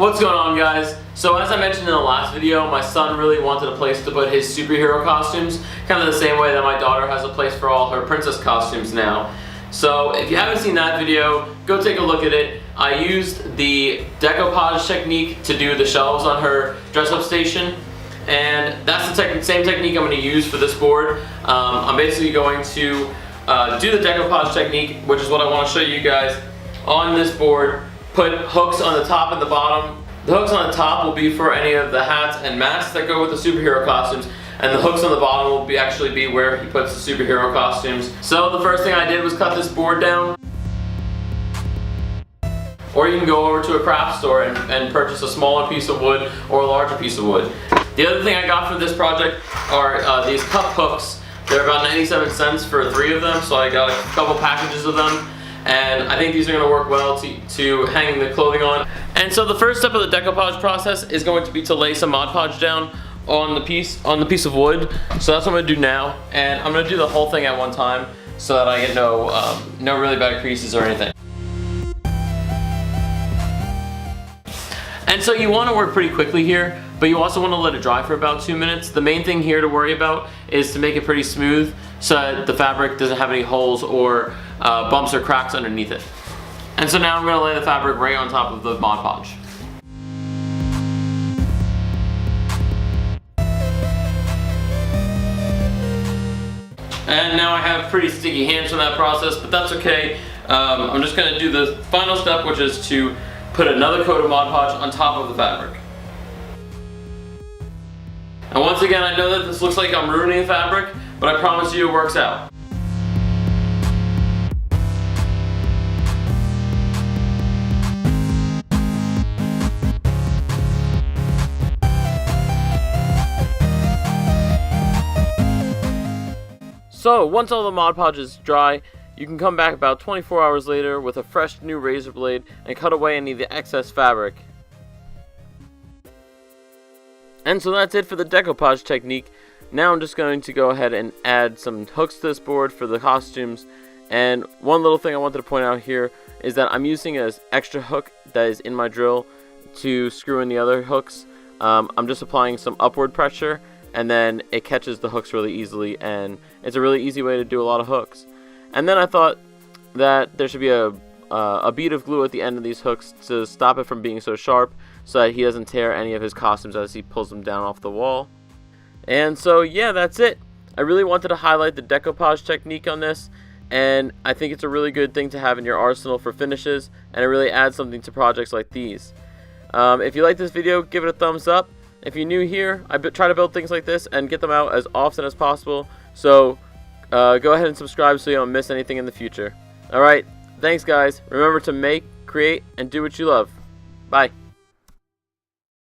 What's going on, guys? So as I mentioned in the last video, my son really wanted a place to put his superhero costumes, kind of the same way that my daughter has a place for all her princess costumes now. So if you haven't seen that video, go take a look at it. I used the Decoupage technique to do the shelves on her dress-up station, and that's the same technique I'm going to use for this board. I'm basically going to do the Decoupage technique, which is what I want to show you guys on this board. Put hooks on the top and the bottom. The hooks on the top will be for any of the hats and masks that go with the superhero costumes, and the hooks on the bottom will actually be where he puts the superhero costumes. So the first thing I did was cut this board down. Or you can go over to a craft store and purchase a smaller piece of wood or a larger piece of wood. The other thing I got for this project are these cup hooks. They're about 97 cents for 3 of them, so I got a couple packages of them. And I think these are going to work well to hang the clothing on. And so the first step of the decoupage process is going to be to lay some Mod Podge down on the piece of wood. So that's what I'm going to do now, and I'm going to do the whole thing at one time so that I get no really bad creases or anything. And so you want to work pretty quickly here, but you also want to let it dry for about 2 minutes. The main thing here to worry about is to make it pretty smooth so that the fabric doesn't have any holes or bumps or cracks underneath it. And so now I'm going to lay the fabric right on top of the Mod Podge. And now I have pretty sticky hands from that process, but that's okay. I'm just going to do the final step, which is to put another coat of Mod Podge on top of the fabric. And once again, I know that this looks like I'm ruining the fabric, but I promise you it works out. So once all the Mod Podge is dry, you can come back about 24 hours later with a fresh new razor blade and cut away any of the excess fabric. And so that's it for the decoupage technique. Now I'm just going to go ahead and add some hooks to this board for the costumes. And one little thing I wanted to point out here is that I'm using an extra hook that is in my drill to screw in the other hooks. I'm just applying some upward pressure, and then it catches the hooks really easily, and it's a really easy way to do a lot of hooks. And then I thought that there should be a bead of glue at the end of these hooks to stop it from being so sharp, so that he doesn't tear any of his costumes as he pulls them down off the wall. And so yeah, that's it. I really wanted to highlight the decoupage technique on this, and I think it's a really good thing to have in your arsenal for finishes, and it really adds something to projects like these. If you like this video, give it a thumbs up. If you're new here, I try to build things like this and get them out as often as possible, so go ahead and subscribe so you don't miss anything in the future. Alright, thanks guys. Remember to make, create, and do what you love. Bye.